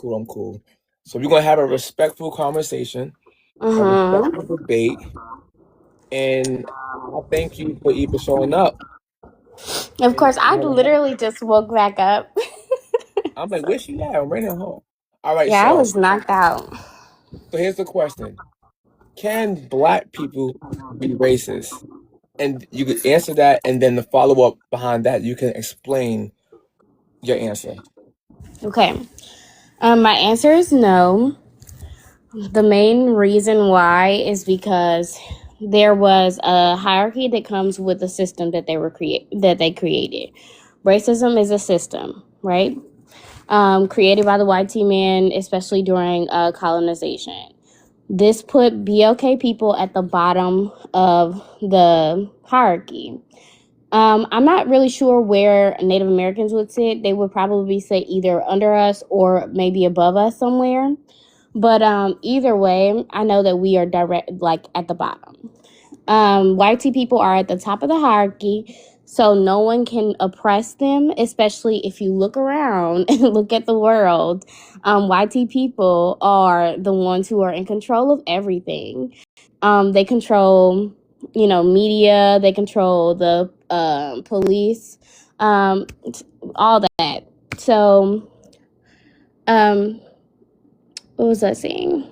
cool. I'm cool. So we're gonna have a respectful conversation, a Mm-hmm. respectful debate, and I thank you for even showing up. Of And course, I literally just woke back up. I'm like, where's she at? I'm right at home. All right, Yeah, I so was knocked out. here's the question: can Black people be racist? And you could answer that, and then the follow up behind that, you can explain your answer. Okay. My answer is no. The main reason why is because there was a hierarchy that comes with the system that they created. Racism is a system, right? Created by the white T man, especially during colonization. This put BLK people at the bottom of the hierarchy. I'm not really sure where Native Americans would sit. They would probably sit either under us or maybe above us somewhere. But either way, I know that we are direct, like at the bottom. White people are at the top of the hierarchy, so no one can oppress them, especially if you look around and look at the world. White people are the ones who are in control of everything. They control, media, they control the police, um, all that. So, um, what was I saying?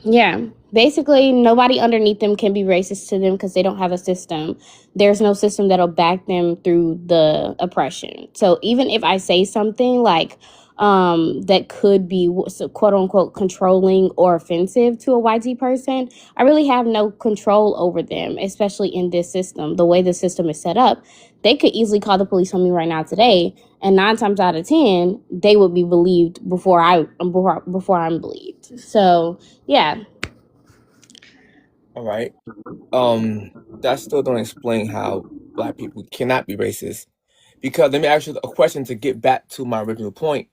Yeah. Basically, nobody underneath them can be racist to them because they don't have a system. There's no system that'll back them through the oppression. So even if I say something like that could be quote unquote controlling or offensive to a YT person, I really have no control over them, especially in this system. The way the system is set up, they could easily call the police on me right now today, and 9 times out of 10, they would be believed before I'm believed. So yeah. All right. That still don't explain how Black people cannot be racist. Because let me ask you a question to get back to my original point.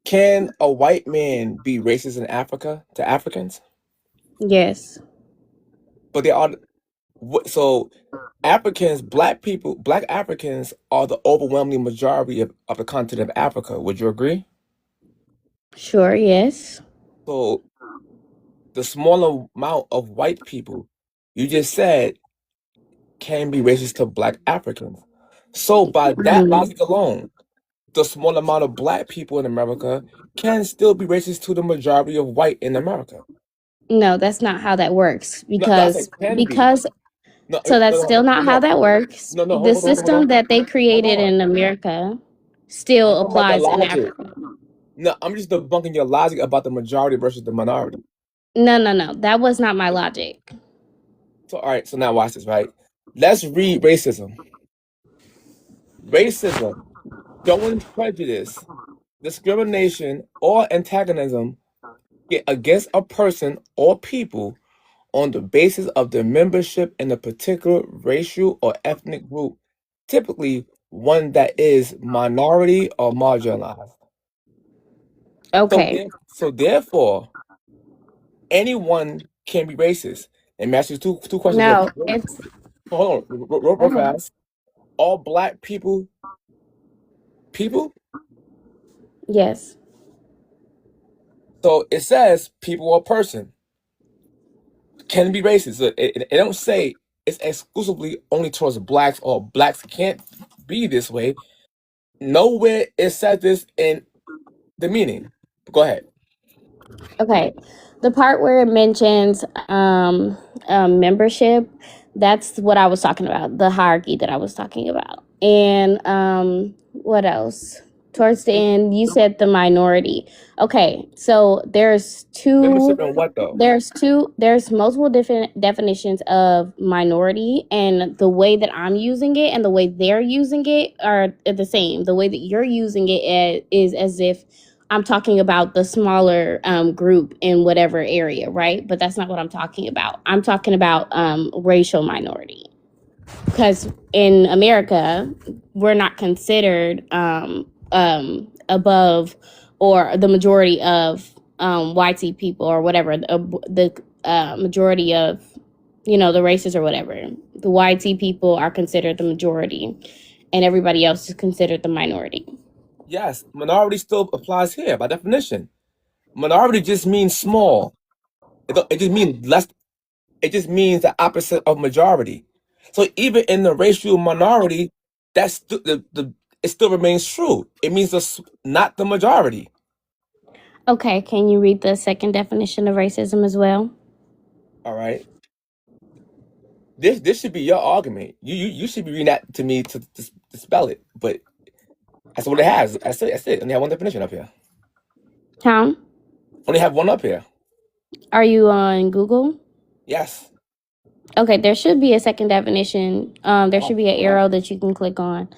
Can a white man be racist in Africa to Africans? Yes. But they are so Africans, Black people, Black Africans are the overwhelming majority of the continent of Africa. Would you agree? Sure. Yes. So the smaller amount of white people you just said can be racist to Black Africans. So by that Mhm. logic alone, the small amount of Black people in America can still be racist to the majority of white in America. No, that's not how that works. No, I said Because can be. because No, so that's still no, not how no, that works. no, no. The Hold on, system that they hold created on. in America I'm still talking about the applies in logic. Africa. No, I'm just debunking your logic about the majority versus the minority. No, no, no. That was not my logic. So, all right. So now watch this. Right. Let's read racism. Racism, showing prejudice, discrimination, or antagonism against a person or people on the basis of their membership in a particular racial or ethnic group, typically one that is minority or marginalized. Okay. So therefore, anyone can be racist. Let me ask you two questions real No, quick. it's Hold on, real mhm. fast. All Black people. Yes. So it says people or person can be racist. So it don't say it's exclusively only towards Blacks or Blacks can't be this way. Nowhere it says this in the meaning. Go ahead. Okay. The part where it mentions membership, that's what I was talking about, the hierarchy that I was talking about. And what else? Towards the end, you said the minority. Okay, so Membership in what though? there's multiple different definitions of minority, and the way that I'm using it and the way they're using it are the same. The way that you're using it is as if I'm talking about the smaller group in whatever area, right? But that's not what I'm talking about. I'm talking about racial minority, because in America, we're not considered above or the majority of YT people or whatever, the majority of, the races or whatever. The YT people are considered the majority, and everybody else is considered the minority. Yes, minority still applies here by definition. Minority just means small. It just means less. It just means the opposite of majority. So even in the racial minority, the it still remains true. It means not the majority. Okay, can you read the second definition of racism as well? All right. This should be your argument. You should be reading that to me to spell it. But that's what it has. That's it. That's it. Only have one definition up here. Tom, Only have one up here. are you on Google? Yes. Okay, there should be a second definition. There should be an arrow that you can click on.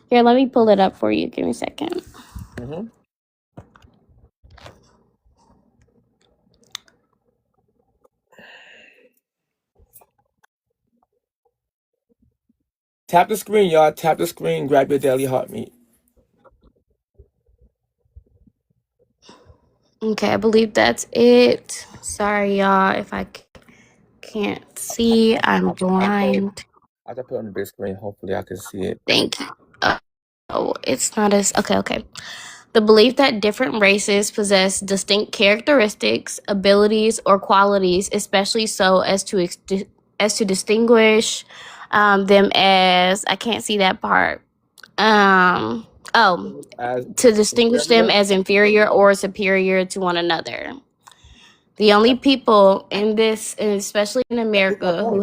Here, let me pull it up for you. Give me a second. Mm-hmm. Tap the screen, y'all. Tap the screen. Grab your daily heart meat. Okay, I believe that's it. Sorry, y'all, if I can't see. I'm blind. I can put it on the big screen. Hopefully, I can see it. Thank you. Oh, it's not as okay. The belief that different races possess distinct characteristics, abilities, or qualities, especially so as to distinguish them as I can't see that part. As To distinguish them inferior. as inferior or superior to one another. The only people in this, and especially in America, who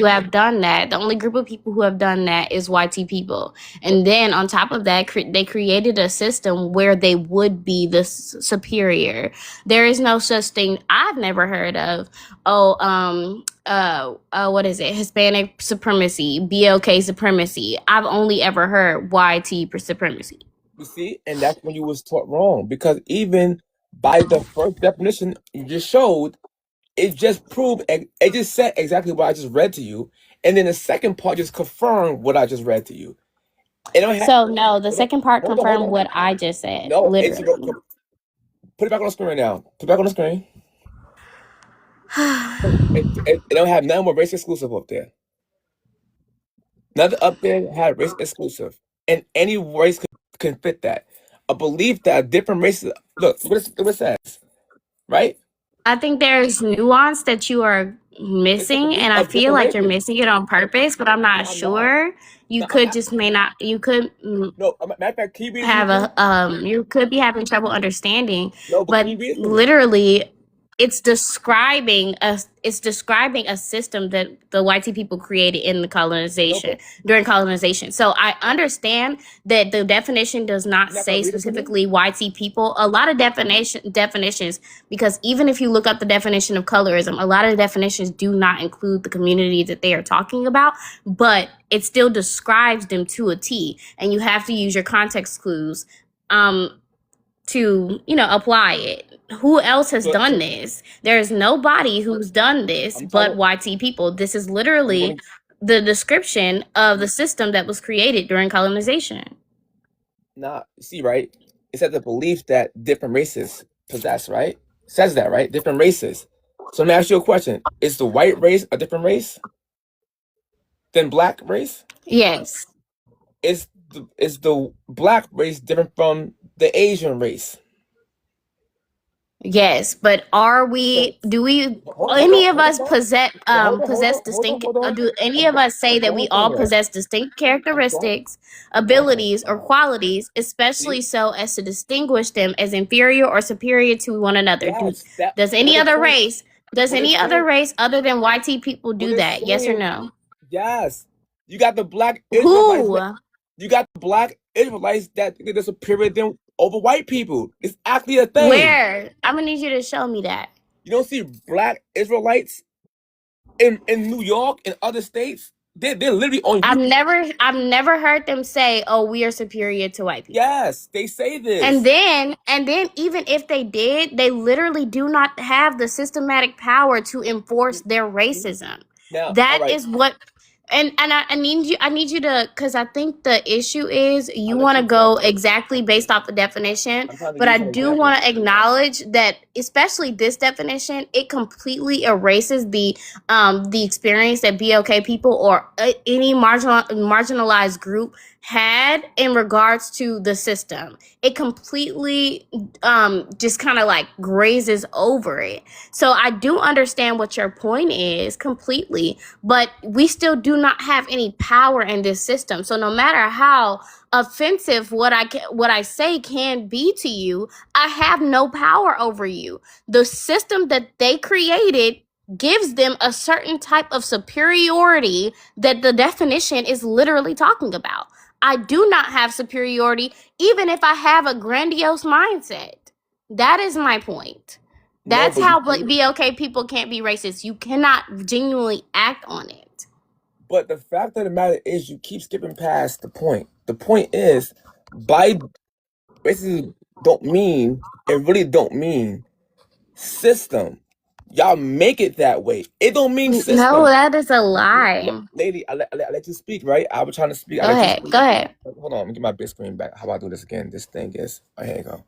have done that, the only group of people who have done that is white people. And then on top of that, they created a system where they would be the superior. There is no such thing I've never heard of. What is it? Hispanic supremacy, BLK supremacy. I've only ever heard YT supremacy. You see, and that's when you was taught wrong, because even by the first definition you just showed, it just proved it just said exactly what I just read to you, and then the second part just confirmed what I just read to you. It don't have. So no, the second part Hold on, hold confirmed on. what I just said. No, Literally. put it back on the screen now. Put it back on the screen. It don't have none more race exclusive up there. Nothing up there had race exclusive, and any race can fit that. A belief that different races. Look what it says, right? I think there's nuance that you are It's a missing, belief and I of feel different like you're races. missing it on purpose, but I'm No, not I'm not. sure. You No, could just may not. You could no. Matter of fact, can you read it to me, have please? you could be having trouble understanding, No, but can but you read it to me? literally it's describing a system that the white people created in the No, colonization but during colonization. So I understand that the definition does not you're not gonna say read it to me? specifically white people. A lot of definitions, because even if you look up the definition of colorism, a lot of the definitions do not include the community that they are talking about, but it still describes them to a T, and you have to use your context clues to apply it. Who else has So, done this? There's nobody who's done this I'm but telling. YT people. This is I'm literally going. the description of the system that was created during colonization. Nah, see, right? It says the belief that different races possess, right? It says that, right? Different races. So let me ask you a question: is the white race a different race than black race? Yes. Is the black race different from the Asian race? Yes, but So do we hold any on, of hold us on. So possess distinct hold on. do any of us say that we I'm going all somewhere. possess distinct characteristics, I'm going somewhere. abilities, or qualities, especially See? so as to distinguish them as inferior or superior to one another? Yes, Does what any it's other saying. race does What it's any other saying. race other than YT people What do it's that? Yes or saying. no? Yes. You got the black Israelites. Who? You got the black Israelites that think they're superior than over white people. It's actually a thing. Where? I'm gonna need you to show me that. You don't see black Israelites in New York and other states. They're literally on I've YouTube. never heard them say, "Oh, we are superior to white people." Yes, they say And this. then even if they did, they literally do not have the systematic power to enforce their racism. Now, all That right. is what I need you to, because I think the issue is I'll you let want to you talk. go exactly based off the definition, I'm trying to but give you I some do examples. want to acknowledge that especially this definition, it completely erases the experience that BLK people or any marginalized group had in regards to the system. It completely just kind of like grazes over it. So I do understand what your point is completely, but we still do not have any power in this system. So no matter how offensive what I say can be to you, I have no power over you. The system that they created gives them a certain type of superiority that the definition is literally talking about. I do not have superiority even if I have a grandiose mindset. That is my point. No, That's but you how do. BLK people can't be racist. You cannot genuinely act on it. But the fact of the matter is, you keep skipping past the point. The point is, by racism don't mean, it really don't mean system. Y'all make it that way. It don't mean No, system. that is a lie. Lady, I let you speak, right? I was trying to speak. I Go let you ahead. speak. Go ahead. Hold on, let me get my big screen back. How about I do this again? This thing is, oh, here you go.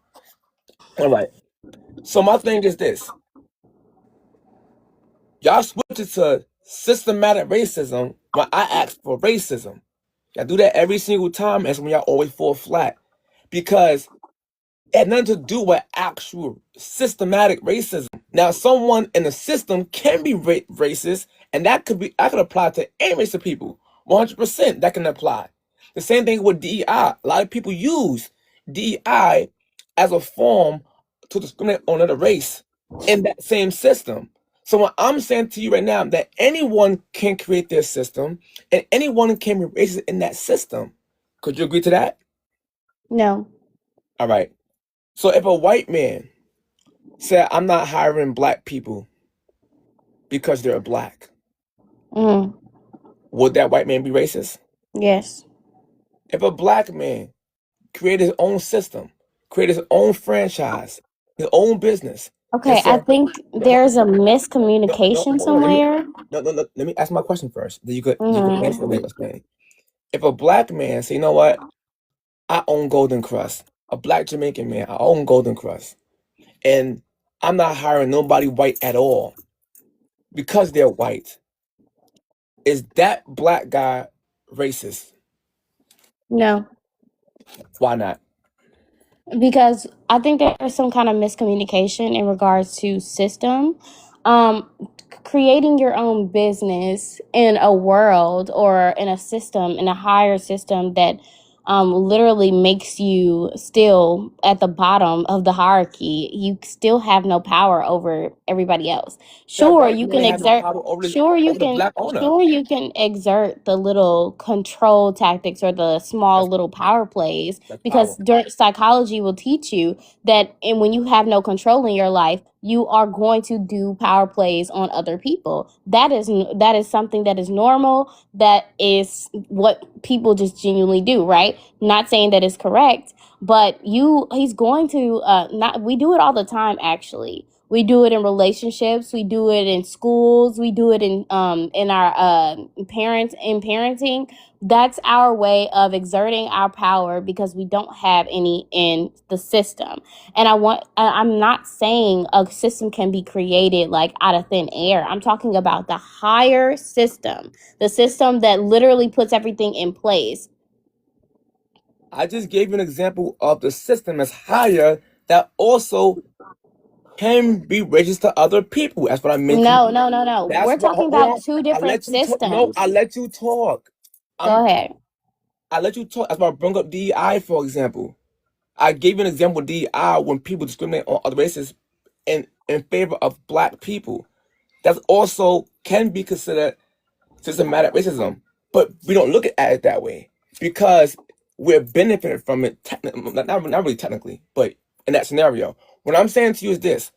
All right. So my thing is this. Y'all switch it to systematic racism when I ask for racism. Y'all do that every single time, and when y'all always fall flat. Because it had nothing to do with actual systematic racism. Now, someone in the system can be racist, and I could apply to any race of people. 100% that can apply. The same thing with DEI. A lot of people use DEI as a form to discriminate on another race in that same system. So what I'm saying to you right now, that anyone can create their system, and anyone can be racist in that system. Could you agree to that? No. All right. So if a white man said, I'm not hiring black people because they're black, Mm, would that white man be racist? yes. If a black man created his own system, created his own franchise, his own business, and Okay, I said, think no, there's a no, miscommunication hold on, somewhere. let me ask my question first. Then you could answer Hmm. what I was saying. If a black man say, you know what, I own Golden Crust, a black Jamaican man, I own Golden Crust, and I'm not hiring nobody white at all because they're white. Is that black guy racist? No, Why not? because I think there's some kind of miscommunication in regards to system. Um, Creating your own business in a world or in a system, in a higher system that literally makes you still at the bottom of the hierarchy. You still have no power over everybody else. That Sure, white you man can has no exert. power Sure, you over the can. black owner. Sure, you can exert the little control tactics or the small That's little power plays, that's because power. psychology will teach you that, and when you have no control in your life, you are going to do power plays on other people. That is something that is normal. That is what people just genuinely do, right? Not saying that it's correct, but he's going to not we do it all the time. Actually, we do it in relationships, we do it in schools, we do it in our parents in parenting. That's our way of exerting our power because we don't have any in the system. And I'm not saying a system can be created like out of thin air. I'm talking about the higher system, the system that literally puts everything in place. I just gave you an example of the system as higher that also can be racist to other people. That's what I mentioned. No, no, no, no. That's We're what. talking Hold about on. two I different let you talk. No, I systems. let you talk. Go I'm. ahead. I let you talk. That's why I bring up DEI, for example. I gave you an example of DEI when people discriminate on other races in favor of black people. That also can be considered systematic racism, but we don't look at it that way because we're benefiting from it. Not really technically, but in that scenario, what I'm saying to you is this: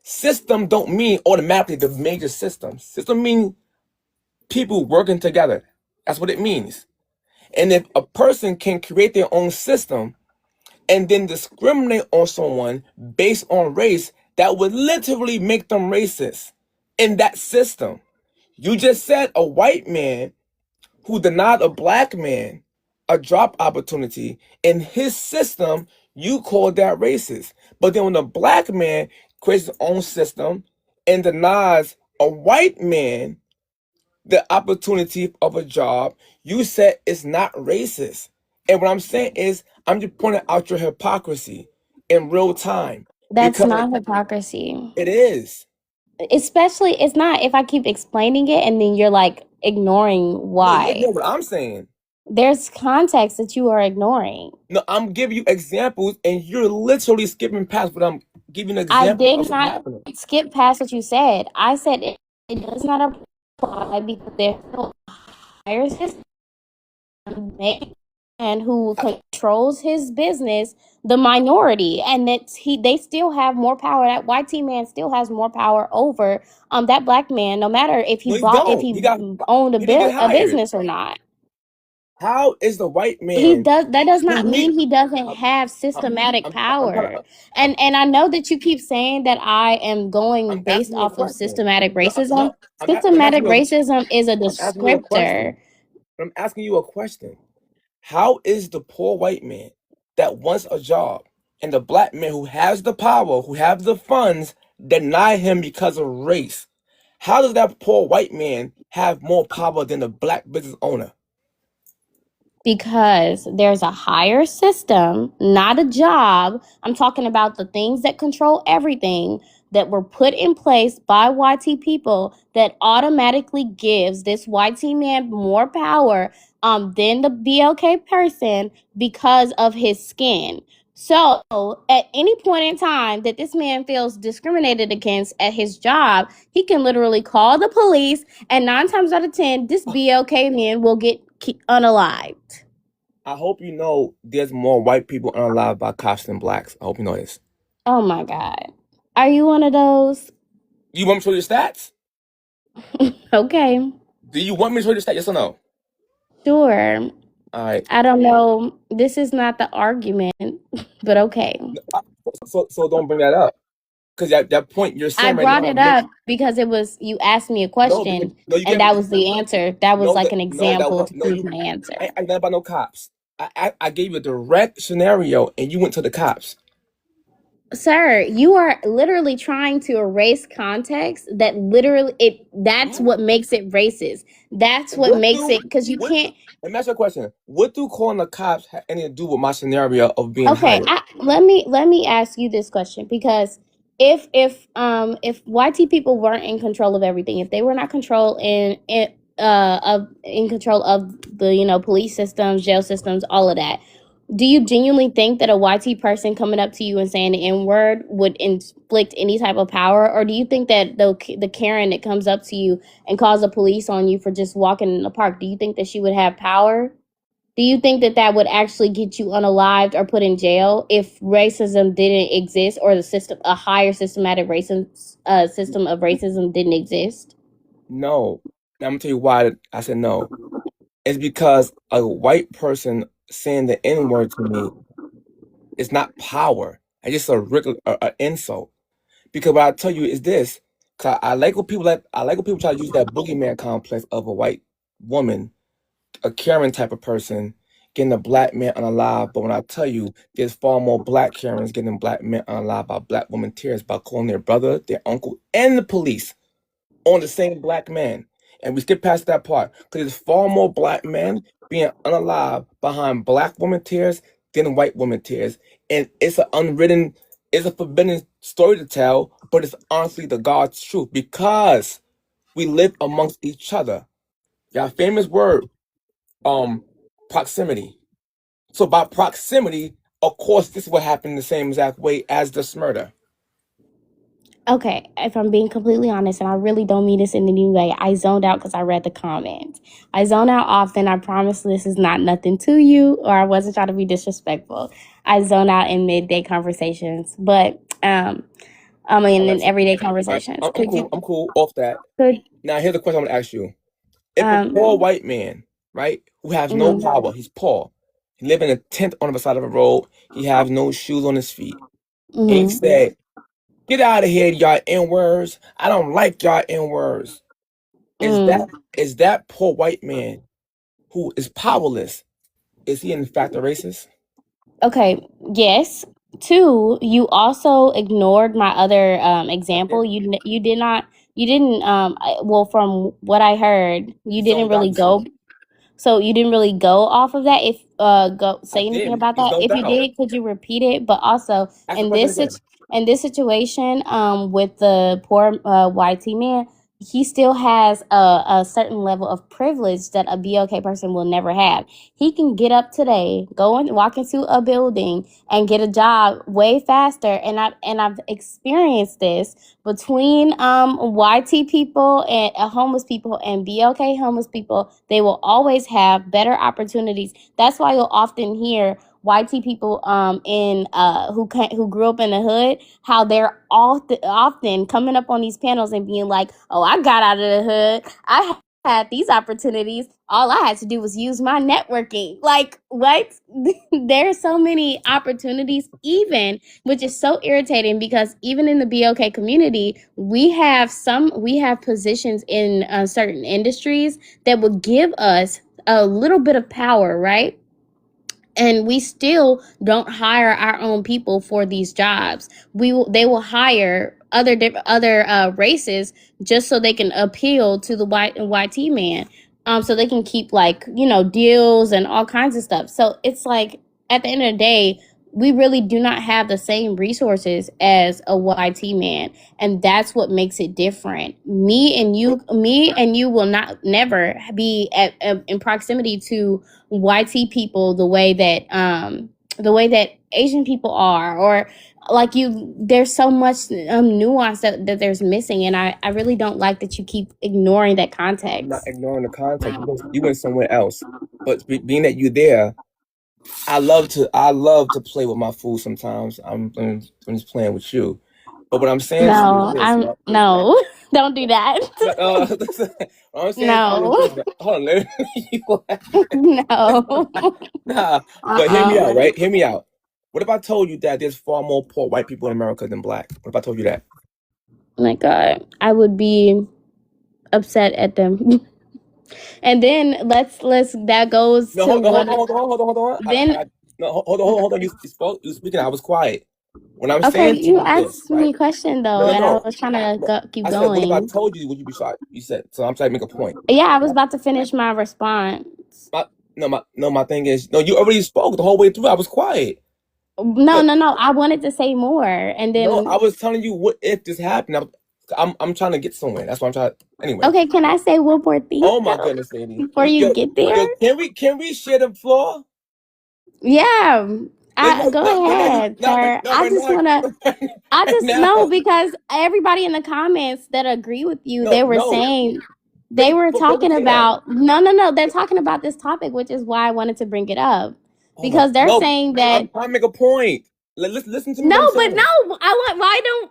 system don't mean automatically the major system. System mean people working together. That's what it means. And if a person can create their own system and then discriminate on someone based on race, that would literally make them racist in that system. You just said a white man who denied a black man a job opportunity in his system, you call that racist. But then when a black man creates his own system and denies a white man the opportunity of a job, you said it's not racist. And what I'm saying is, I'm just pointing out your hypocrisy in real time That's because not hypocrisy. it is. Especially, it's not if I keep explaining it and then you're like ignoring No, you why. ignore what I'm saying. There's context that you are ignoring. No, I'm giving you examples, and you're literally skipping past what I'm giving an I example did of what's not happening. skip past what you said. I said it does not apply because there's no higher system and who controls his business, the minority, and they still have more power. That white T man still has more power over that black man, no matter if No, he you bought if don't. he owned He didn't get a hired. business or not. How is the white He man does that does who not he? mean he doesn't I'm, have I'm, systematic I'm trying power. to, And I know that you keep saying that I am I'm going based asking you a off of question. systematic No, racism. no, I'm Systematic asking you. racism is a I'm asking you a descriptor question. I'm asking you a question. How is the poor white man that wants a job and the black man who has the power, who has the funds, deny him because of race? How does that poor white man have more power than the black business owner? because there's a higher system, not a job. I'm talking about the things that control everything that were put in place by YT people that automatically gives this YT man more power than the BLK person because of his skin. So, at any point in time that this man feels discriminated against at his job, he can literally call the police, and 9 times out of 10, this BLK man will get unalived. I hope you know there's more white people unalive by cops than blacks. I hope you know this. Oh my God. Are you one of those? You want me to show you the stats? Okay, Do you want me to show you the stats? Yes or no? sure. All right. I don't know. This is not the argument, but okay. So don't bring that up because that point you're I saying right brought now it makes up because it was you asked me a no because question no you and get that was the answer. That was no like that an no that example was to no prove you my answer. I not about no cops. I gave you a direct scenario and you went to the cops. Sir, you are literally trying to erase context that literally that's What what makes it racist. That's what what makes do it because you what? can't. Let me ask you a question. What do calling the cops have anything to do with my scenario of being Okay, hired? let me ask you this question because if YT people weren't in control of everything, if they were not in control of the police systems, jail systems, all of that, do you genuinely think that a YT person coming up to you and saying the N word would inflict any type of power, or do you think that the Karen that comes up to you and calls the police on you for just walking in the park, do you think that she would have power? Do you think that that would actually get you unalived or put in jail if racism didn't exist or a higher systematic racism, system of racism didn't exist? No. Now, I'm gonna tell you why I said no. It's because a white person saying the N word to me is not power. It's just a regular insult. Because what I tell you is this: 'cause I like when people try to use that boogeyman complex of a white woman, a Karen type of person, getting a black man unalive. But when I tell you, there's far more black Karens getting black men unalive by black women tears by calling their brother, their uncle, and the police on the same black man. And we skip past that part because there's far more black men being unalive behind black women tears than white women tears. And it's a forbidden story to tell, but it's honestly the God's truth because we live amongst each other. Your famous word, proximity. So by proximity, of course, this will happen in the same exact way as this murder. Okay, if I'm being completely honest, and I really don't mean this in any way, I zoned out because I read the comments. I zone out often. I promise this is not nothing to you, or I wasn't trying to be disrespectful. I zone out in midday conversations, but I mean in Alexa. everyday All right, conversations. I'm Could cool. you I'm cool off that. could Now here's the question I'm gonna ask you. If a poor um white man, right, who has no mhm, power, he's poor, he live in a tent on the side of a road, he has no shoes on his feet, and he mhm, said, "Get out of here, y'all N words. I don't like y'all N words." Is that mm. is that poor white man? who is powerless, is he in fact a racist? Okay, yes. Two, you also ignored my other I example. did. You did not. You didn't. Well, from what I heard, you didn't Zoned really out too. go. So you didn't really go off of that. If go I say anything did. about You that. zoned If you out. did, could you repeat it? But also Ask the question again. in this situation, with the poor YT man, he still has a certain level of privilege that a BLK person will never have. He can get up today, go and walk into a building and get a job way faster. And I've experienced this between YT people and homeless people and BLK homeless people. They will always have better opportunities. That's why you'll often hear YT people who grew up in the hood, how they're often coming up on these panels and being like, "Oh, I got out of the hood. I had these opportunities. All I had to do was use my networking." Like, what? There's so many opportunities, even, which is so irritating, because even in the BOK community, we have positions in certain industries that will give us a little bit of power, right? And we still don't hire our own people for these jobs. They will hire other races just so they can appeal to the YT man, so they can keep, like, deals and all kinds of stuff. So it's like, at the end of the day, we really do not have the same resources as a YT man, and that's what makes it different. Me and you will not never be in proximity to YT people the way that Asian people are, or like you. There's so much nuance that there's missing, and I really don't like that you keep ignoring that I'm not context. ignoring the context. You went somewhere else. But being that you're there, I love to play with my food sometimes. I'm just playing with you. But what I'm saying to you is No, this, right? no, don't do that. What I'm saying to you is No, this, right? Hold on, let me no. Nah, but hear me out, Uh-uh. right? Hear me out. What if I told you that there's far more poor white people in America than black? What if I told you that? My God, I would be upset at them. And then that goes No, to what hold on. then. No, hold on. You speaking. I was quiet. What I'm Okay, saying to you you is this, asked right? me a question though, and I No. was trying to keep I said, what if I going. told you? Would you be shocked? You said. So I'm trying to make a point. Yeah, I was about to finish my response. My thing is, no. You already spoke the whole way through. I was quiet. No, But no, no. I wanted to say more, and no, I then was telling you what if this happened. I'm trying to get somewhere. That's what I'm trying. Anyway. okay. Can I say one more thing Oh my though goodness, lady. before you get there? Yo, can we share the floor? Yeah, Like, I go no, ahead, sir. not right now. I Right just now. know, because everybody in the comments that agree with you, No, they were no. saying, they were But talking Zakia, about, no, they're talking about this topic, which is why I wanted to bring it up, oh my, because they're no, saying that. I'm trying to make a point. Listen to me No, what I'm but no, saying.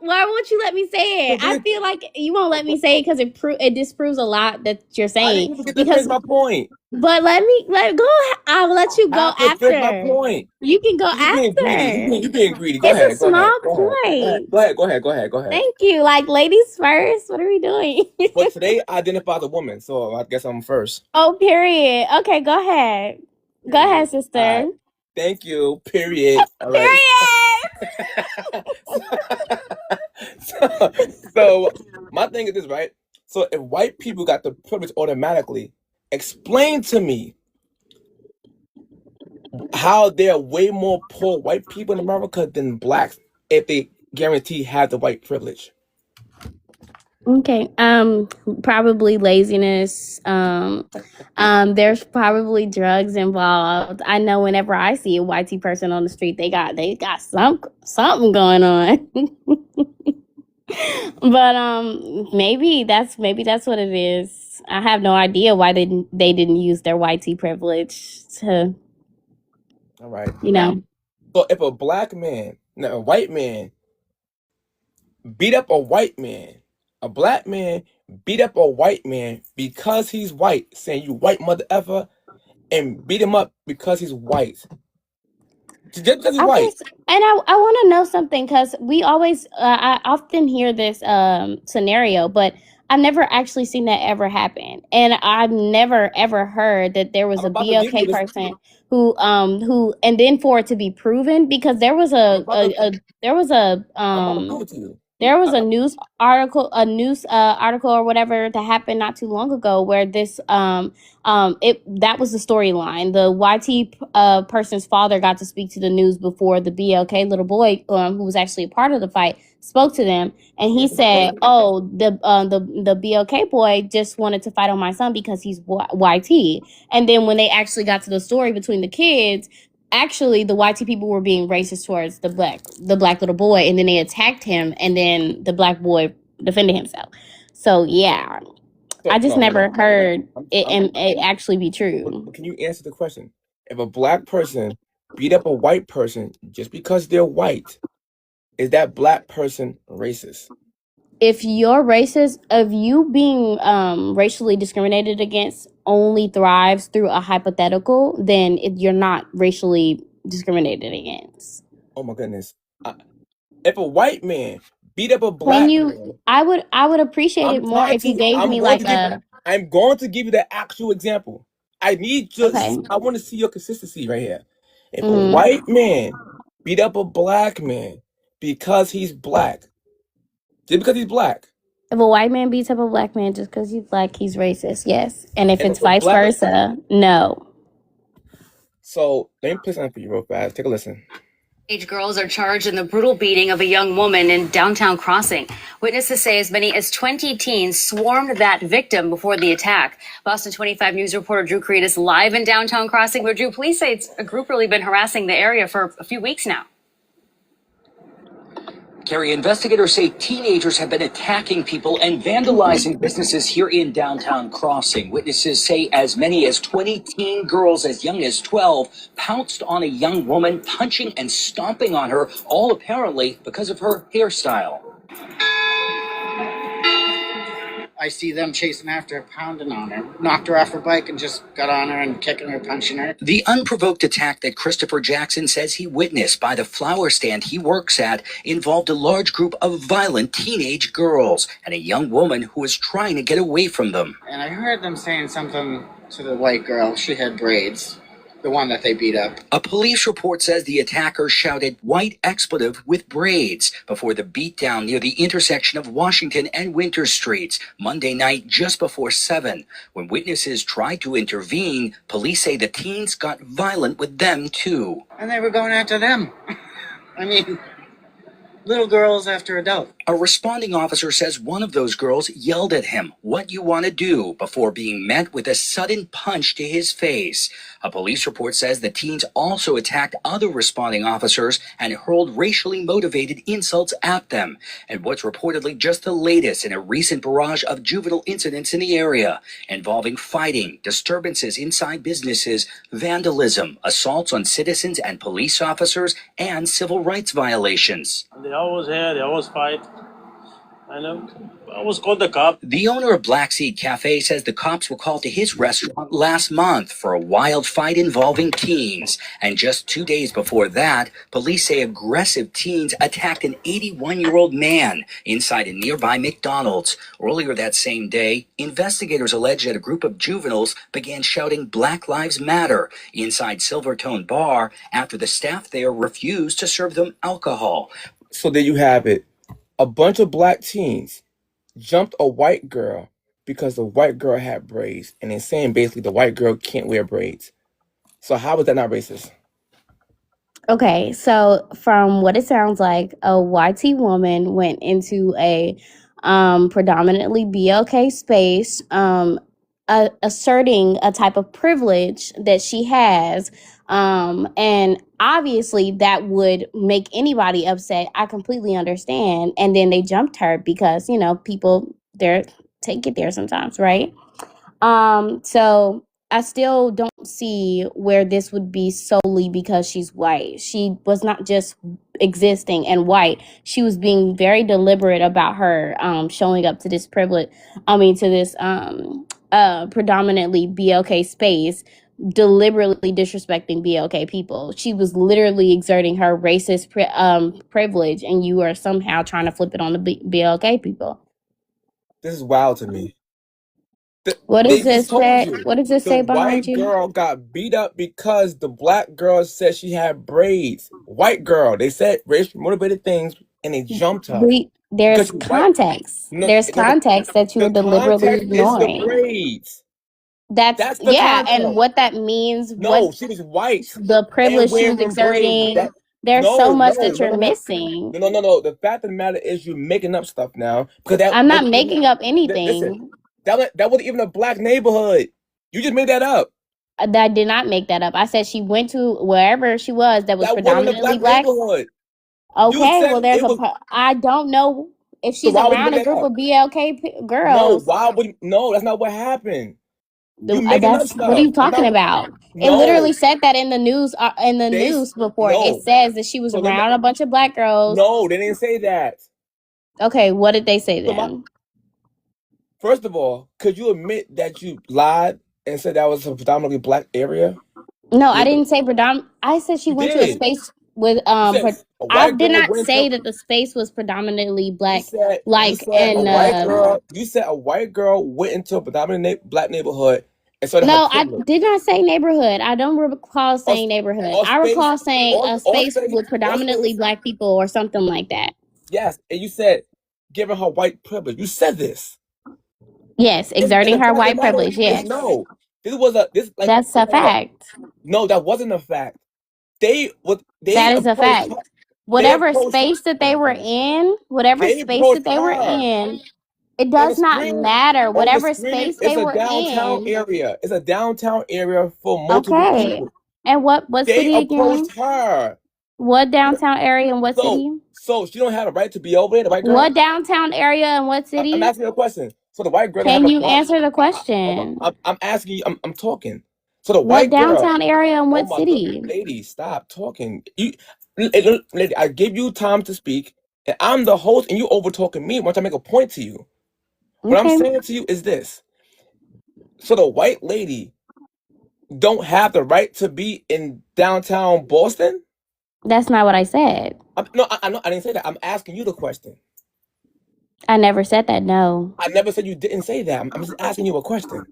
why won't you let me say it? But I then, feel like you won't let me say it because it disproves a lot that you're I didn't saying. even get to finish Because, my point. but let go. I'll let you I go have to finish my after. point. You can go You being greedy. after. You being greedy. It's a small point. Go ahead. Thank you. Like, ladies first. What are we doing? But today I identify as a woman, so I guess I'm first. Oh, period. Okay, go ahead. Go Period. ahead, All right. sister. Thank you. Period. All right. Period. So my thing is this, right? So if white people got the privilege automatically, explain to me how there are way more poor white people in America than blacks if they guarantee have the white privilege. Okay. Probably laziness. There's probably drugs involved. I know whenever I see a YT person on the street, they got something going on. But maybe that's what it is. I have no idea why they didn't use their YT privilege to, All right. you know. So if a white man beat up a white man, a black man beat up a white man because he's white, saying you white mother effer, and beat him up because he's white. Just because he's I white. just, and I want to know something, because I often hear this scenario, but I've never actually seen that ever happen, and I've never ever heard that there was I'm a about to give you BLK this. person who, and then for it to be proven, because there was I'm about to, there was a I'm about to prove it to you. there was I, a news article or whatever that happened not too long ago where this it that was the storyline. The YT person's father got to speak to the news before the BLK little boy, who was actually a part of the fight, spoke to them, and he said, "Oh, the BLK boy just wanted to fight on my son because he's YT." And then when they actually got to the story between the kids, actually the YT people were being racist towards the black little boy, and then they attacked him, and then the black boy defended himself. So yeah, I just never heard it and it actually be true. But can you answer the question? If a black person beat up a white person just because they're white, is that black person racist? If you're racist, of you being racially discriminated against only thrives through a hypothetical, then you're not racially discriminated against. Oh my goodness. If a white man beat up a black man, I would appreciate it more if you gave me like I'm going to give you the actual example. I need just Okay. I want to see your consistency right here. If a Mhm. white man beat up a black man because he's black, just because he's black. If a white man beats up a black man just because he's black, he's racist, yes. And if it's a vice black- versa, no. So let me play something for you real fast. Take a listen. Teenage girls are charged in the brutal beating of a young woman in downtown Crossing. Witnesses say as many as 20 teens swarmed that victim before the attack. Boston 25 News reporter Drew Creed is live in downtown Crossing, where Drew, police say it's a group really been harassing the area for a few weeks now. Carrie, investigators say teenagers have been attacking people and vandalizing businesses here in downtown Crossing. Witnesses say as many as 20 teen girls as young as 12 pounced on a young woman, punching and stomping on her, all apparently because of her hairstyle. I see them chasing after her, pounding on her, knocked her off her bike and just got on her and kicking her, punching her. The unprovoked attack that Christopher Jackson says he witnessed by the flower stand he works at involved a large group of violent teenage girls and a young woman who was trying to get away from them. And I heard them saying something to the white girl. She had braids. The one that they beat up. A police report says the attackers shouted white expletive with braids before the beatdown near the intersection of Washington and Winter Streets Monday night just before 7. When witnesses tried to intervene, police say the teens got violent with them too. And they were going after them. I mean, little girls after adults. A responding officer says one of those girls yelled at him, "What you want to do?" before being met with a sudden punch to his face. A police report says the teens also attacked other responding officers and hurled racially motivated insults at them. And what's reportedly just the latest in a recent barrage of juvenile incidents in the area, involving fighting, disturbances inside businesses, vandalism, assaults on citizens and police officers, and civil rights violations. They always here, they always fight. I always called the cop. The owner of Black Seed Cafe says the cops were called to his restaurant last month for a wild fight involving teens. And just 2 days before that, police say aggressive teens attacked an 81-year-old man inside a nearby McDonald's. Earlier that same day, investigators allege that a group of juveniles began shouting Black Lives Matter inside Silvertone Bar after the staff there refused to serve them alcohol. So there you have it. A bunch of black teens jumped a white girl because the white girl had braids, and they're saying basically the white girl can't wear braids. So how is that not racist? Okay, so from what it sounds like, a YT woman went into a predominantly BLK space, asserting a type of privilege that she has. And obviously that would make anybody upset. I completely understand. And then they jumped her because, people take it there sometimes, right? So I still don't see where this would be solely because she's white. She was not just existing and white. She was being very deliberate about her showing up to this predominantly BLK space, deliberately disrespecting BLK people. She was literally exerting her racist privilege, and you are somehow trying to flip it on the BLK people. This is wild to me. What They does just this told say? you What does it the say behind white you? girl got beat up because the black girl said she had braids. White girl. They said racial motivated things and they jumped her because There's she's white. context. No, There's no, context that you're the deliberately context is the ignoring. braids. That's That's the yeah, and context. what that means, what No, she was white the and privilege she was wearing braids. exerting. That There's no, so much no, that no, you're no, no, missing. no, no, no, no. The fact of the matter is you're making up stuff now because that I'm not was making up listen. anything. That wasn't even a black neighborhood. You just made that up. I did not make that up. I said she went to wherever she was that was That wasn't a predominantly black black. neighborhood. You Okay, well, said it was. I don't know if So she's why would you around make a that group up? of BLK No, girls. why would you, no? That's not what happened. You making up That's what are stuff. you That's talking not. about? It literally No, said that in the news. they Before it no. says that she was So let me. around a bunch of black girls. No, they didn't say that. Okay, what did they say So then? first of all, could you admit that you lied and said that was a predominantly black area? No, I You, didn't say predominant. I said she you went to a did. space with You said a I white did girl not went say to. that the space was predominantly You black. said you Like said a and white girl. You said a white girl went into a predominantly black neighborhood and started her no, I privilege. did not say neighborhood. I don't recall Or, saying neighborhood. or I space, recall saying a or space space, with or predominantly space. black people or something like that. Yes, and you said giving her white privilege. You said this. Yes, And exerting the her fact of the white matter privilege. is Yes, no. This was a this like that's a hold up. fact. No, that wasn't a fact. They That is a approached fact. her. They Whatever approached space that they were in, whatever they space approached that they were her in, it on the does not screen. matter. On the Whatever screen, space it's they a were downtown in. area. It's a downtown area for multiple Okay. people. And what They city again? approached her. What downtown area and what city? So she don't have a right to be over there, the white girl? What downtown area and what I'm city? asking you a question. So the white girl don't have Can a you right. answer the question? I'm asking you, I'm talking. So the What white girl, downtown area and oh what my God, city? lady, stop talking. Lady, I give you time to speak, and I'm the host, and you over talking me. Once I make a point to you, what I'm Okay. saying to you is this: so the white lady don't have the right to be in downtown Boston. That's not what I said. No, I know I didn't say that. I'm asking you the question. I never said that, no. I never said you didn't say that. I'm just asking you a question.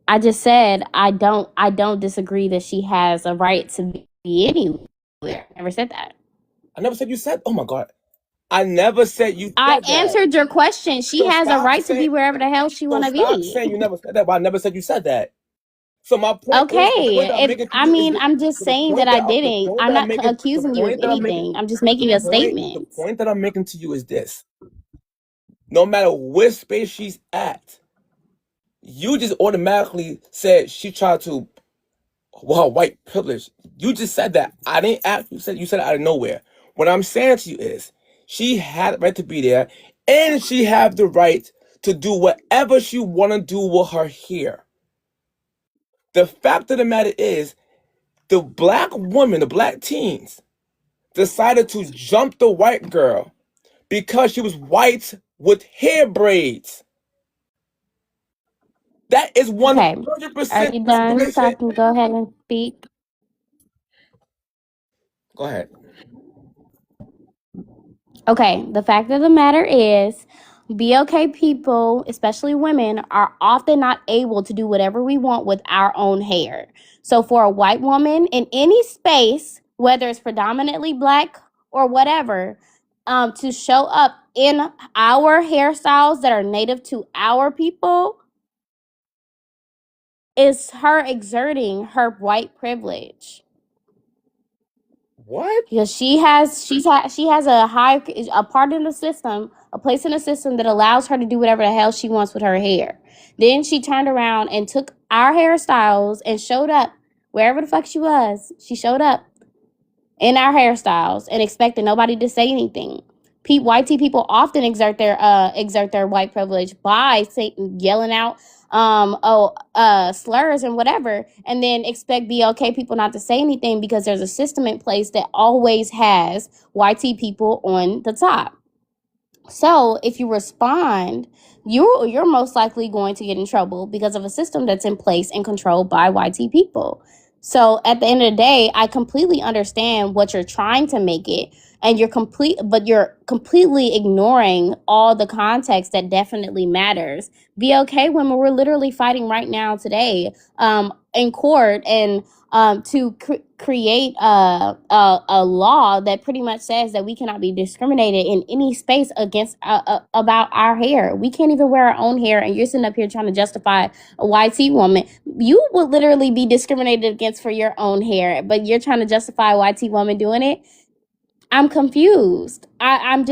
I just said I don't disagree that she has a right to be anywhere. I never said that. I never said you said. Oh my God, I never said you I said that. answered your question. She So has a stop right to be saying. wherever the hell she So want to stop be. saying you never said that. But I never said you said that. So my point is, the point that I'm making to you is this. I'm just So the saying that point I that the didn't. point I'm that I'm not making, the accusing you of point that I'm making, anything. I'm just making a the statement. point that I'm making to you is this: no matter which space she's at, you just automatically said she tried to, well, her white privilege. You just said that. I didn't ask. You said it out of nowhere. What I'm saying to you is, she had the right to be there, and she have the right to do whatever she want to do with her hair. The fact of the matter is, the black woman, the black teens, decided to jump the white girl because she was white with hair braids. That is Okay. Are 100% you done discrimination. talking? Go ahead and speak. Go ahead. Okay, the fact of the matter is, BLK people, especially women, are often not able to do whatever we want with our own hair. So, for a white woman in any space, whether it's predominantly black or whatever, to show up in our hairstyles that are native to our people is her exerting her white privilege. What? Because she has a part in the system, a place in the system that allows her to do whatever the hell she wants with her hair. Then she turned around and took our hairstyles and showed up wherever the fuck she was. She showed up in our hairstyles and expected nobody to say anything. White people often exert their white privilege by yelling out slurs and whatever, and then expect BLK people not to say anything because there's a system in place that always has white people on the top. So if you respond, you're most likely going to get in trouble because of a system that's in place and controlled by white people. So at the end of the day, I completely understand what you're trying to make it, and you're completely ignoring all the context that definitely matters. BLK women, we're literally fighting right now today, in court, and to create a law that pretty much says that we cannot be discriminated in any space against about our hair. We can't even wear our own hair, and you're sitting up here trying to justify a YT woman. You would literally be discriminated against for your own hair, but you're trying to justify a YT woman doing it. I'm confused. I'm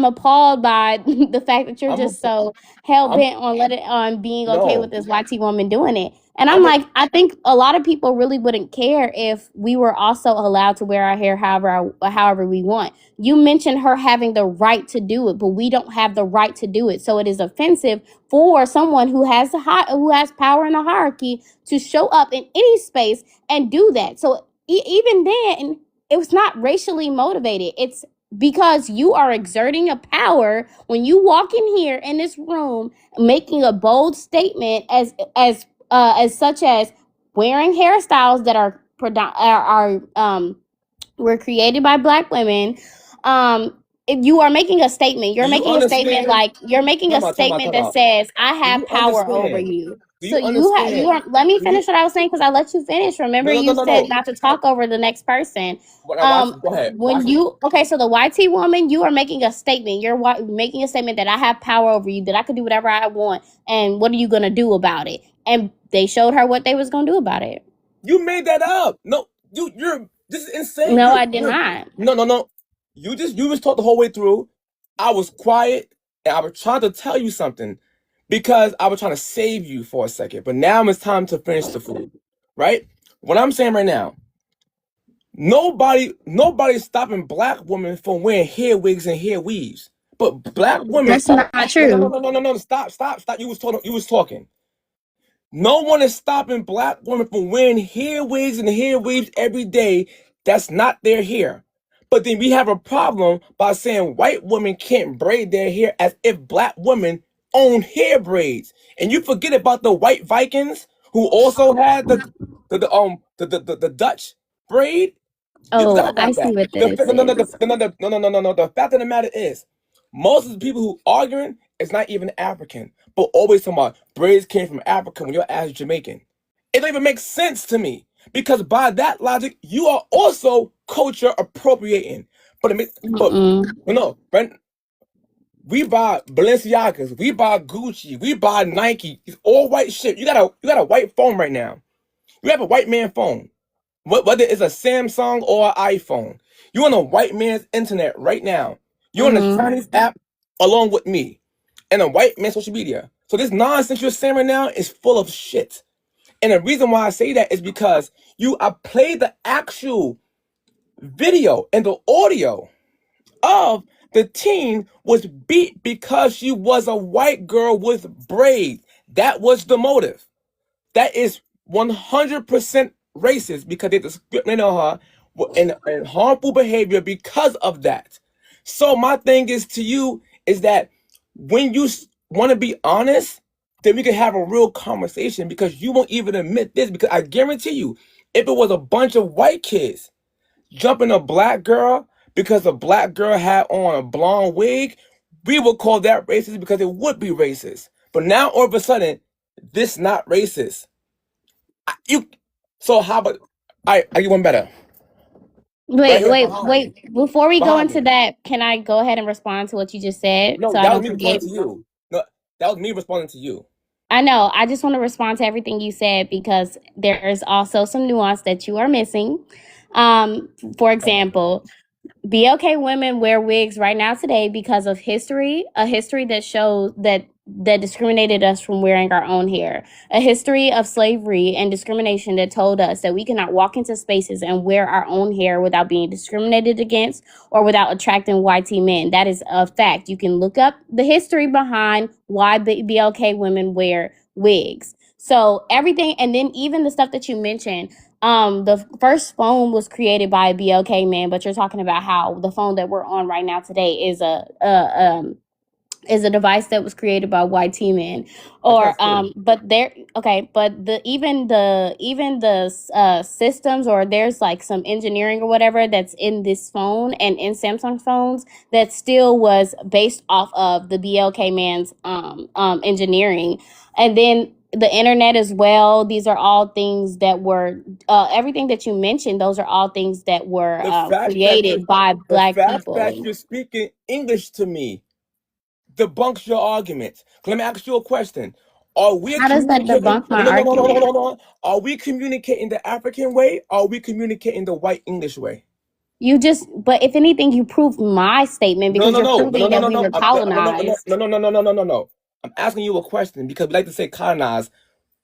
appalled by the fact that you're I'm just a, so hell I'm bent on being okay with no. this YT woman doing it. And I'm I'm a, like, I think a lot of people really wouldn't care if we were also allowed to wear our hair however we want. You mentioned her having the right to do it, but we don't have the right to do it. So it is offensive for someone who has who has power in the hierarchy to show up in any space and do that. So even then, it was not racially motivated. It's because you are exerting a power when you walk in here in this room, making a bold statement as such as wearing hairstyles that are were created by Black women. If you are making a statement, do you understand? you're making a statement Time that out. says, I Do have you power over understand? you. Do So you you understand? are, let me Do you? finish what I was saying, because I let you finish. Remember, you said No. not to talk over the next person. Now watch it. Go ahead. Watch When it. you, okay, so the YT woman, you are making a statement. You're making a statement that I have power over you, that I can do whatever I want, and what are you gonna do about it? And they showed her what they was gonna do about it. You made that up. No, you're this is insane. No, I did not. No. You was talked the whole way through. I was quiet and I was trying to tell you something because I was trying to save you for a second. But now it's time to finish the food. Right? What I'm saying right now, nobody's stopping Black women from wearing hair wigs and hair weaves. But Black women That's not true. no. Stop. You was talking. No one is stopping Black women from wearing hair wigs and hair weaves every day. That's not their hair. But then we have a problem by saying white women can't braid their hair as if Black women own hair braids. And you forget about the white Vikings who also had the Dutch braid. You forgot Oh, I about see that. what this is. No. The fact of the matter is, most of the people who arguing is not even African, but always talking about braids came from Africa when your ass is Jamaican. It don't even make sense to me because by that logic, you are also culture appropriating. But no, right? We buy Balenciagas, we buy Gucci, we buy Nike. It's all white shit. You got a white phone right now. You have a white man phone. Whether it's a Samsung or an iPhone, you're on a white man's internet right now. You're on the Chinese app along with me, and a white man's social media. So this nonsense you're saying right now is full of shit. And the reason why I say that is because I played the actual video and the audio of the teen was beat because she was a white girl with braids. That was the motive. That is 100% racist because they discriminate on her and harmful behavior because of that. So my thing is to you is that when you want to be honest, then we can have a real conversation because you won't even admit this because I guarantee you, if it was a bunch of white kids jumping a Black girl because the Black girl had on a blonde wig, we would call that racist because it would be racist. But now all of a sudden, this not racist. So how about I get one better. Right here behind me. Wait. Before we go Behind into me. that, can I go ahead and respond to what you just said No, so I that was don't me forget? responding to you. No, that was me responding to you. I know. I just want to respond to everything you said because there is also some nuance that you are missing. For example, BLK women wear wigs right now today because of a history that shows that discriminated us from wearing our own hair, a history of slavery and discrimination that told us that we cannot walk into spaces and wear our own hair without being discriminated against or without attracting YT men. That is a fact. You can look up the history behind why BLK women wear wigs. So everything, and then even the stuff that you mentioned, the first phone was created by a BLK man, but you're talking about how the phone that we're on right now today is is a device that was created by white men. That's Or not true. but there, okay, but the systems, or there's like some engineering or whatever that's in this phone and in Samsung phones that still was based off of the BLK man's engineering. And then the internet as well, these are all things that were everything that you mentioned, those are all things that were The fact that created by the black fact people. that you're speaking English to me debunks your argument. Let me ask you a question. Are we How does that communicating? debunk my No, no, no, no, no, no, argument? no, no. Are we communicating the African way? Or are we communicating the white English way? But if anything, you prove my statement No, because no, you're no, no, no, proving no, that no, we no. were No, no, no, colonized. no, no, no, no, no, no, no, no. I'm asking you a question because we like to say colonize.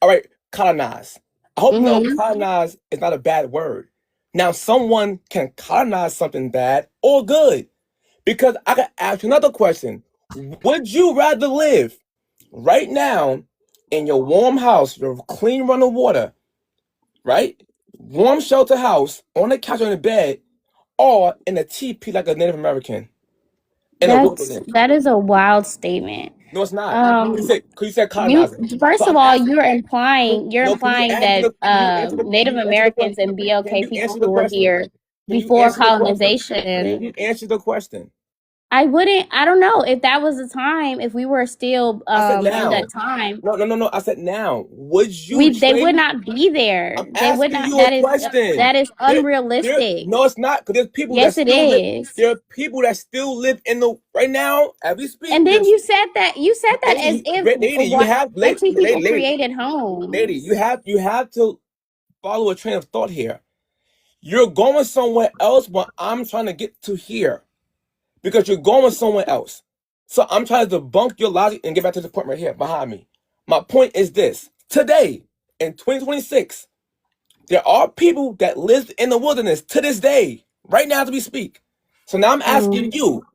All right, colonize. I hope you know Mm-hmm. colonize is not a bad word. Now, someone can colonize something bad or good. Because I can ask you another question. Would you rather live right now in your warm house, your clean running water, right? Warm shelter house, on the couch on the bed, or in a teepee like a Native American in a wilderness? That is a wild statement. No, it's not. Um, You said you colonizer. So first of I'm all, asking. you're No, can you implying answer that the? Can you answer the? Can Native you answer the Americans question? and Can BLK you answer people the who were question? here Can you before answer the question? colonization. Can you answer the question? I don't know if that was the time, if we were still I said in now. that time. No, no, no, no. I said now. Would you They would trade? not be there. I'm They would asking not. you a question. That is unrealistic. No, it's not. Because there's people that Yes, it still live. is. There are people that still live in the right now as we speak. And then There's you said that as if lady, you have white people lady, created lady, homes. you have to follow a train of thought here. You're going somewhere else when I'm trying to get to here because you're going somewhere else. So I'm trying to debunk your logic and get back to the point right here behind me. My point is this: today in 2026. There are people that live in the wilderness to this day, right now as we speak. So now I'm asking you,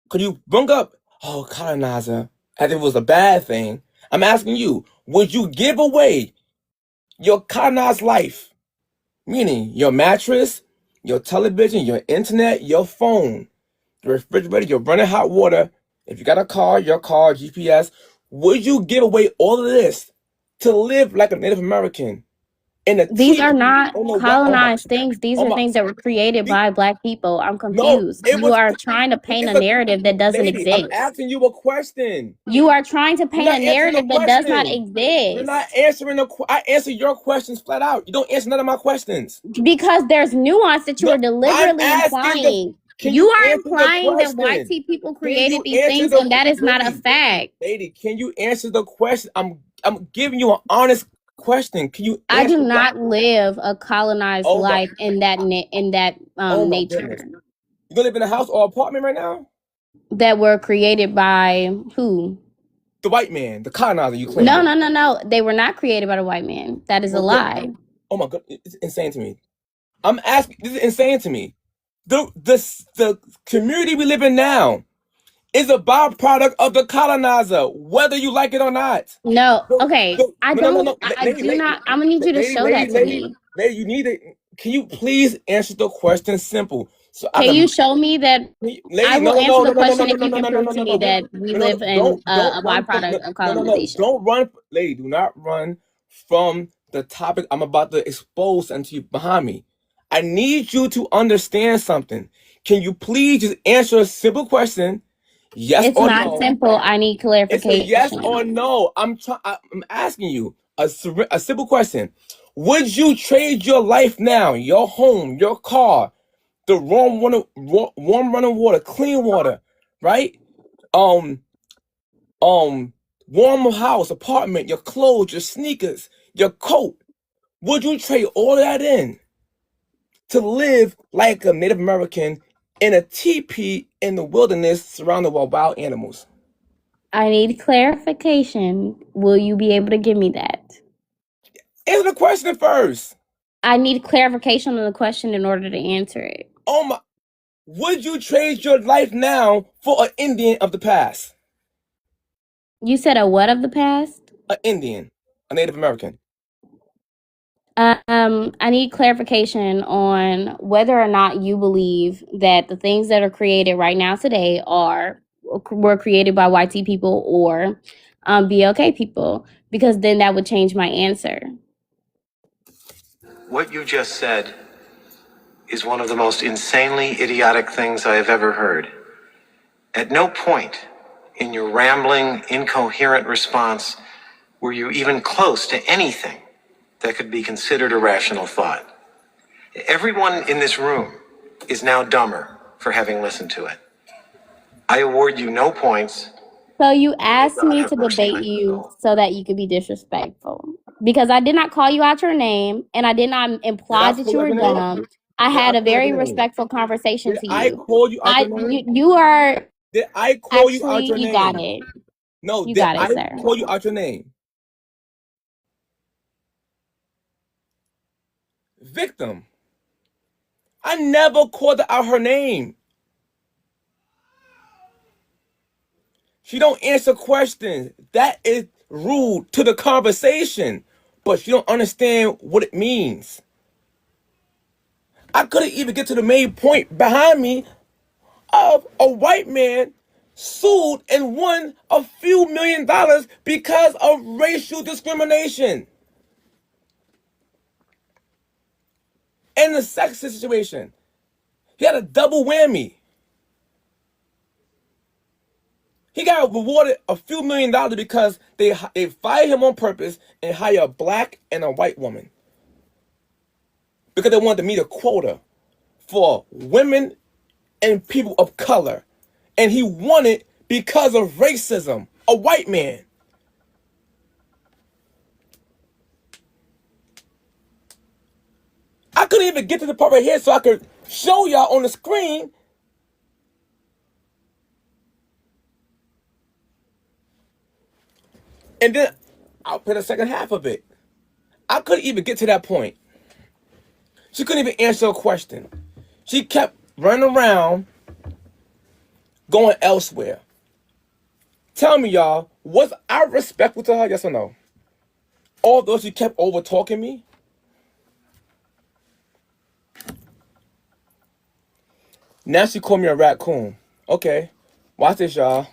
could you bring up, oh, colonizer, as if it was a bad thing? I'm asking you, would you give away your colonized life, meaning your mattress, your television, your internet, your phone, your refrigerator, your running hot water, if you got a car, your car, GPS, would you give away all of this to live like a Native American in a These are teepee not on the colonized things. These oh are my, things that were created the- by black people. I'm no, confused. it You was, are trying to paint a it's a narrative that doesn't lady. I'm exist. asking you a question. You are trying to You're paint a not answering the narrative that does not question. You're not exist. answering I answer your questions flat out. You don't answer none of my questions. Because there's nuance that you No, are I'm deliberately asking the. implying. Can You you are answer the implying that white question? people Can created you these answer things the when that is not a lady? fact. Lady, can you answer the question? I'm giving you an honest question. Can you I answer do that? not live a colonized Oh my, life in that oh my nature goodness. You gonna live in a house or apartment right now? that were created by who? The white man, the colonizer you No, claiming. no, no, no. They were not created by the white man. That is a Well, yeah. lie. Oh my god, it's insane to me. I'm asking. This is insane to me. The community we live in now is a byproduct of the colonizer, whether you like it or not. No, okay. No, no, no, no, I do not. I'm gonna need you to show that to me. lady, you need it. Can you please answer the question simple so I Can can, you show me that? I lady? No, will no, answer no, the no, no, no, question no, if no, you no, can no, no, prove no, to no, me no, that we no, live no, in a don't run from, byproduct of no, no, no, colonization. don't run, lady. Do not run from the topic I'm about to expose unto you behind me. I need you to understand something. Can you please just answer a simple question? Yes It's or not no? simple. I need It's a yes or clarification. no. I'm asking you a simple question. Would you trade your life now, your home, your car, the warm running water, clean water, right? Um, warm house, apartment, your clothes, your sneakers, your coat. Would you trade all that in to live like a Native American in a teepee in the wilderness surrounded by wild animals? I need clarification. Will you be able to give me that? Answer the question first. I need clarification on the question in order to answer it. Oh my, would you trade your life now for an Indian of the past? You said a what of the past? An Indian, a Native American. I need clarification on whether or not you believe that the things that are created right now today are were created by YT people or BLK people, because then that would change my answer. What you just said is one of the most insanely idiotic things I have ever heard. At no point in your rambling, incoherent response were you even close to anything that could be considered a rational thought. Everyone in this room is now dumber for having listened to it. I award you no points. So you asked God me have to mercy debate on your you soul. so that you could be disrespectful, because I did not call you out your name and I did not Did imply I that call you you out were your name? dumb. I Did I had a call you out very your name? respectful conversation Did to I you. call you out your name? You are Did I call you out actually, your you got name? it. No, You did got I it, sir. call you out your name? Victim. I never called out her name. She don't answer questions. That is rude to the conversation, but she don't understand what it means. I couldn't even get to the main point behind me of a white man sued and won a few $1,000,000 because of racial discrimination. And the sex situation. He had a double whammy. He got rewarded a few $1,000,000 because they fired him on purpose and hired a black and a white woman. Because they wanted to meet a quota for women and people of color. And he won it because of racism. A white man. I couldn't even get to the part right here so I could show y'all on the screen. And then I'll put the second half of it. I couldn't even get to that point. She couldn't even answer a question. She kept running around, going elsewhere. Tell me, y'all, was I respectful to her? Yes or no? Although she kept over talking me. Now she called me a raccoon. Okay, watch this, y'all.